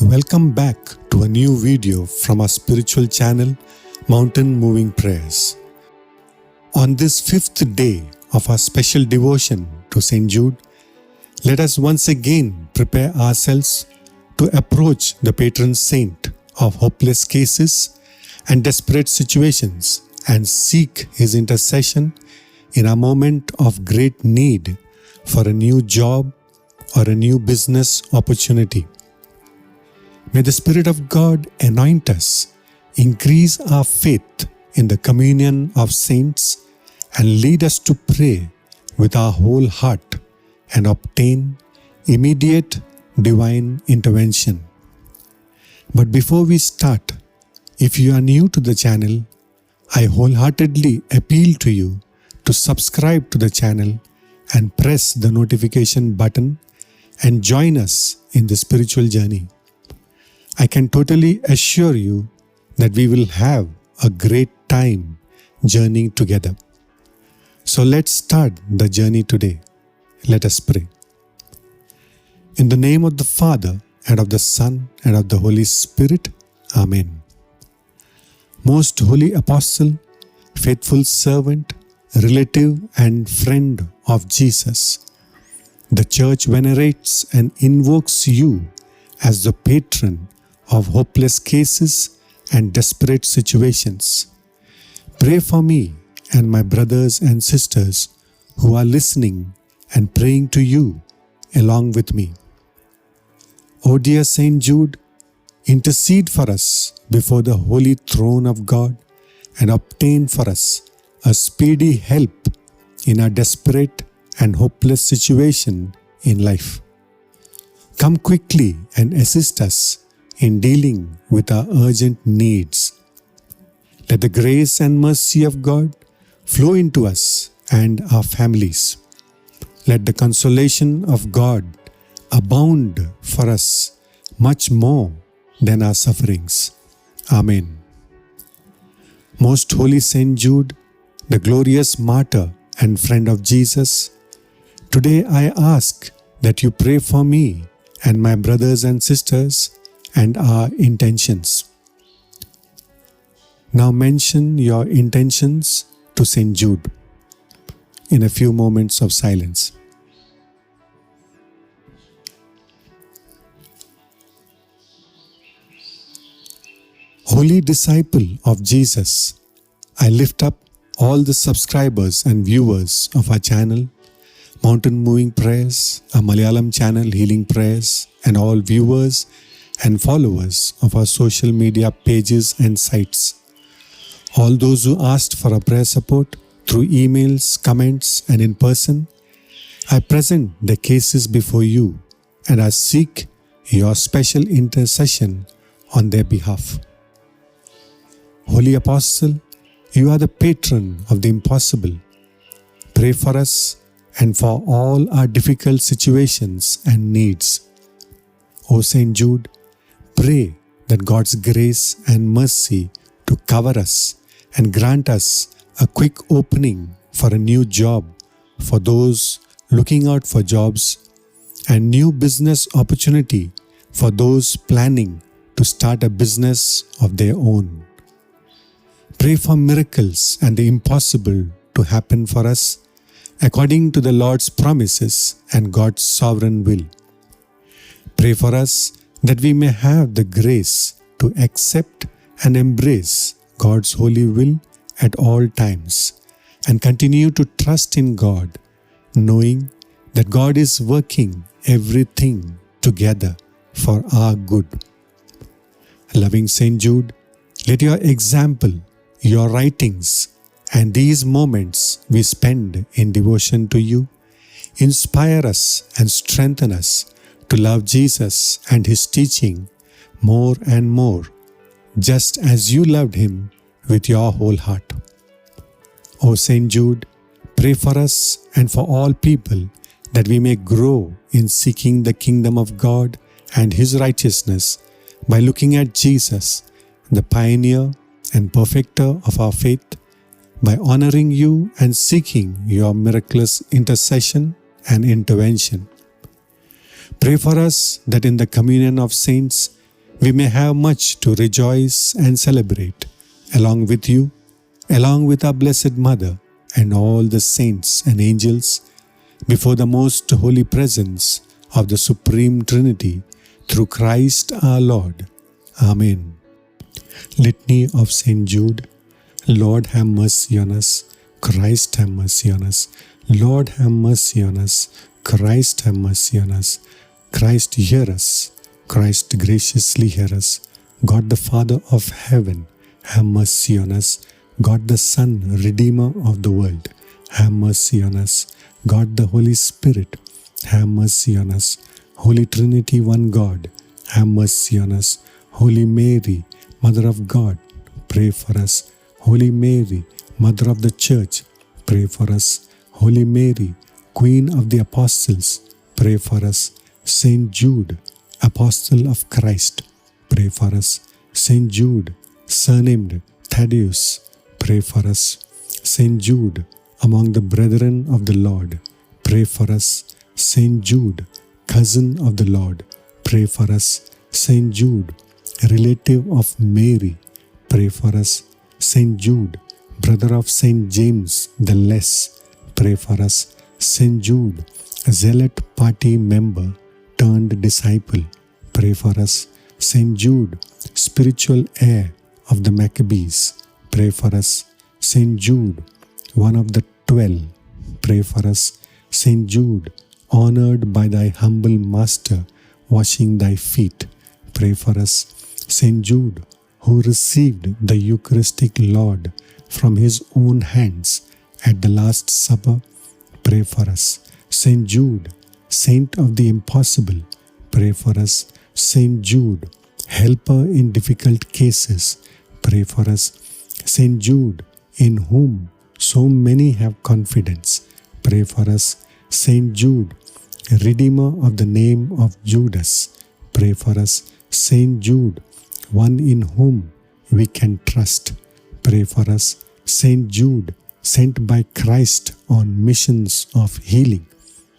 Welcome back to a new video from our spiritual channel, Mountain Moving Prayers. On this fifth day of our special devotion to St. Jude, let us once again prepare ourselves to approach the patron saint of hopeless cases and desperate situations and seek his intercession in a moment of great need for a new job or a new business opportunity. May the Spirit of God anoint us, increase our faith in the communion of saints, and lead us to pray with our whole heart and obtain immediate divine intervention. But before we start, if you are new to the channel, I wholeheartedly appeal to you to subscribe to the channel and press the notification button and join us in the spiritual journey. I can totally assure you that we will have a great time journeying together. So let's start the journey today. Let us pray. In the name of the Father, and of the Son, and of the Holy Spirit. Amen. Most Holy Apostle, faithful servant, relative and friend of Jesus, the Church venerates and invokes you as the patron of hopeless cases and desperate situations. Pray for me and my brothers and sisters who are listening and praying to you along with me. O dear Saint Jude, intercede for us before the holy throne of God and obtain for us a speedy help in our desperate and hopeless situation in life. Come quickly and assist us in dealing with our urgent needs. Let the grace and mercy of God flow into us and our families. Let the consolation of God abound for us much more than our sufferings. Amen. Most Holy Saint Jude, the glorious martyr and friend of Jesus, today I ask that you pray for me and my brothers and sisters and our intentions. Now mention your intentions to St. Jude in a few moments of silence. Holy disciple of Jesus, I lift up all the subscribers and viewers of our channel, Mountain Moving Prayers, our Malayalam channel Healing Prayers, and all viewers and followers of our social media pages and sites. All those who asked for a prayer support through emails, comments, and in person, I present their cases before you and I seek your special intercession on their behalf. Holy Apostle, you are the patron of the impossible. Pray for us and for all our difficult situations and needs. O Saint Jude, pray that God's grace and mercy to cover us and grant us a quick opening for a new job for those looking out for jobs and new business opportunity for those planning to start a business of their own. Pray for miracles and the impossible to happen for us according to the Lord's promises and God's sovereign will. Pray for us that we may have the grace to accept and embrace God's holy will at all times and continue to trust in God, knowing that God is working everything together for our good. Loving Saint Jude, let your example, your writings, and these moments we spend in devotion to you inspire us and strengthen us to love Jesus and His teaching more and more, just as you loved Him with your whole heart. O Saint Jude, pray for us and for all people that we may grow in seeking the kingdom of God and His righteousness by looking at Jesus, the pioneer and perfecter of our faith, by honoring you and seeking your miraculous intercession and intervention. Pray for us that in the communion of saints we may have much to rejoice and celebrate along with you, along with our Blessed Mother and all the saints and angels before the most holy presence of the Supreme Trinity through Christ our Lord. Amen. Litany of Saint Jude. Lord, have mercy on us. Christ, have mercy on us. Lord, have mercy on us. Christ, have mercy on us. Christ, hear us. Christ, graciously hear us. God the Father of heaven, have mercy on us. God the Son, Redeemer of the world, have mercy on us. God the Holy Spirit, have mercy on us. Holy Trinity, one God, have mercy on us. Holy Mary, Mother of God, pray for us. Holy Mary, Mother of the Church, pray for us. Holy Mary, Queen of the Apostles, pray for us. Saint Jude, Apostle of Christ, pray for us. Saint Jude, surnamed Thaddeus, pray for us. Saint Jude, among the brethren of the Lord, pray for us. Saint Jude, cousin of the Lord, pray for us. Saint Jude, relative of Mary, pray for us. Saint Jude, brother of Saint James the Less, pray for us. Saint Jude, zealot party member turned disciple, pray for us. Saint Jude, spiritual heir of the Maccabees, pray for us. Saint Jude, one of the 12, pray for us. Saint Jude, honored by thy humble master, washing thy feet, pray for us. Saint Jude, who received the Eucharistic Lord from his own hands at the Last Supper, pray for us. Saint Jude, saint of the impossible, pray for us. Saint Jude, helper in difficult cases, pray for us. Saint Jude, in whom so many have confidence, pray for us. Saint Jude, Redeemer of the name of Judas, pray for us. Saint Jude, one in whom we can trust, pray for us. Saint Jude, sent by Christ on missions of healing,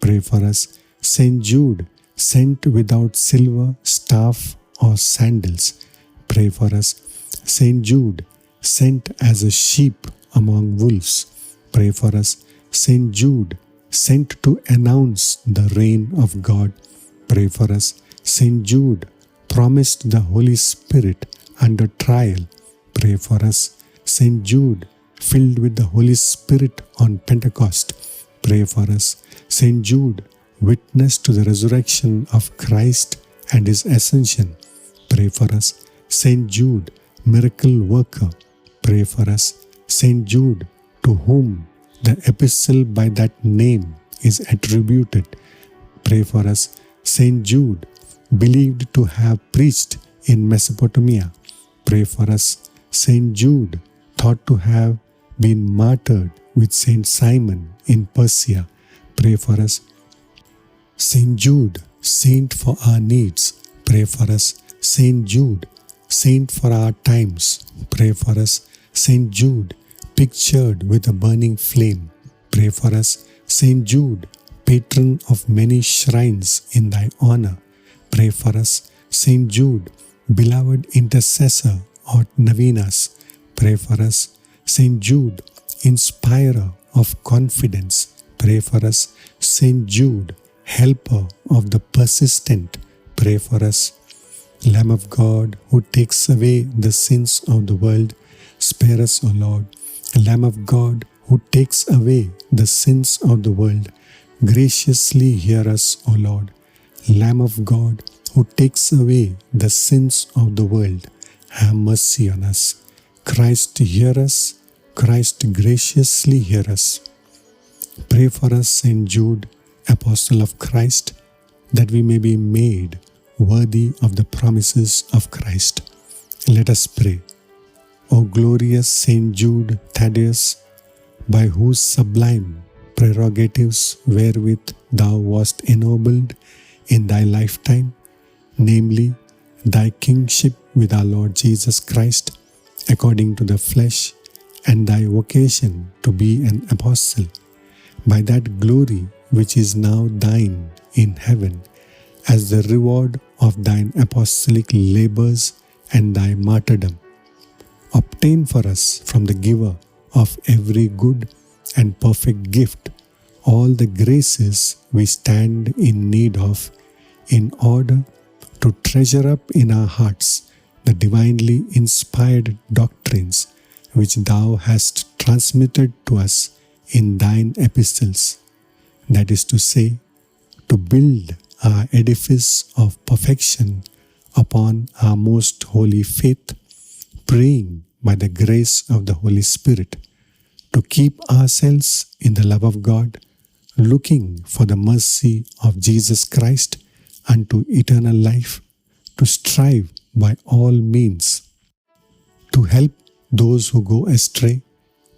pray for us. Saint Jude, sent without silver, staff or sandals, pray for us. Saint Jude, sent as a sheep among wolves, pray for us. Saint Jude, sent to announce the reign of God, pray for us. Saint Jude, promised the Holy Spirit under trial, pray for us. Saint Jude, filled with the Holy Spirit on Pentecost, pray for us. Saint Jude, witness to the resurrection of Christ and his ascension, pray for us. Saint Jude, miracle worker, pray for us. Saint Jude, to whom the epistle by that name is attributed, pray for us. Saint Jude, believed to have preached in Mesopotamia, pray for us. Saint Jude, thought to have been martyred with Saint Simon in Persia, pray for us. Saint Jude, saint for our needs, pray for us. Saint Jude, saint for our times, pray for us. Saint Jude, pictured with a burning flame, pray for us. Saint Jude, patron of many shrines in thy honor, pray for us. Saint Jude, beloved intercessor or novenas, pray for us. Saint Jude, inspirer of confidence, pray for us. Saint Jude, helper of the persistent, pray for us. Lamb of God, who takes away the sins of the world, spare us, O Lord. Lamb of God, who takes away the sins of the world, graciously hear us, O Lord. Lamb of God, who takes away the sins of the world, have mercy on us. Christ, hear us. Christ, graciously hear us. Pray for us, Saint Jude, Apostle of Christ, that we may be made worthy of the promises of Christ. Let us pray. O glorious Saint Jude Thaddeus, by whose sublime prerogatives wherewith thou wast ennobled in thy lifetime, namely, thy kingship with our Lord Jesus Christ, according to the flesh, and thy vocation to be an apostle, by that glory which is now thine in heaven, as the reward of thine apostolic labors and thy martyrdom. Obtain for us from the giver of every good and perfect gift all the graces we stand in need of, in order to treasure up in our hearts the divinely inspired doctrines which thou hast transmitted to us in thine epistles, that is to say, to build our edifice of perfection upon our most holy faith, praying by the grace of the Holy Spirit to keep ourselves in the love of God, looking for the mercy of Jesus Christ unto eternal life, to strive by all means to help those who go astray,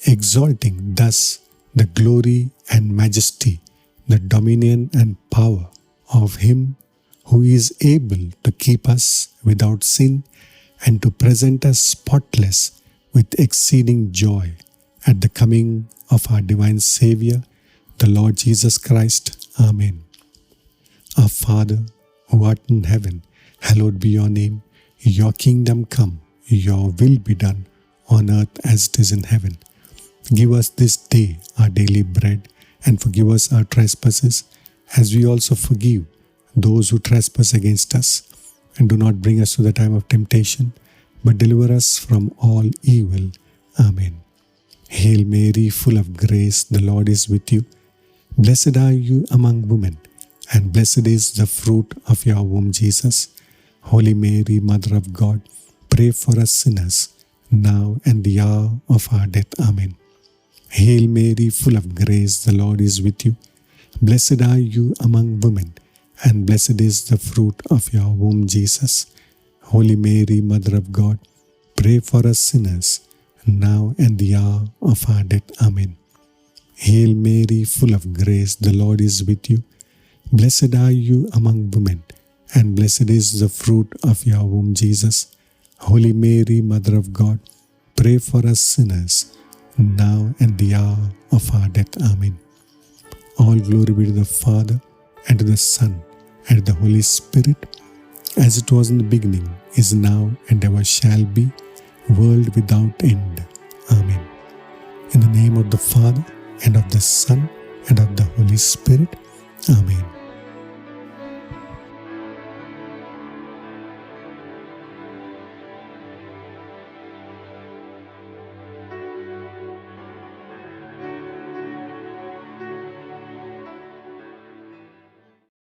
exalting thus the glory and majesty, the dominion and power of Him who is able to keep us without sin and to present us spotless with exceeding joy at the coming of our divine Saviour, the Lord Jesus Christ. Amen. Our Father, who art in heaven, hallowed be your name. Your kingdom come, your will be done on earth as it is in heaven. Give us this day our daily bread, and forgive us our trespasses, as we also forgive those who trespass against us. And do not bring us to the time of temptation, but deliver us from all evil. Amen. Hail Mary, full of grace, the Lord is with you. Blessed are you among women, and blessed is the fruit of your womb, Jesus. Holy Mary, Mother of God, pray for us sinners, now and the hour of our death. Amen. Hail Mary, full of grace, the Lord is with you. Blessed are you among women, and blessed is the fruit of your womb, Jesus. Holy Mary, Mother of God, pray for us sinners, now and the hour of our death. Amen. Hail Mary, full of grace, the Lord is with you. Blessed are you among women, and blessed is the fruit of your womb, Jesus. Holy Mary, Mother of God, pray for us sinners, now and the hour of our death. Amen. All glory be to the Father, and to the Son, and to the Holy Spirit, as it was in the beginning, is now, and ever shall be, world without end. Amen. In the name of the Father, and of the Son, and of the Holy Spirit. Amen.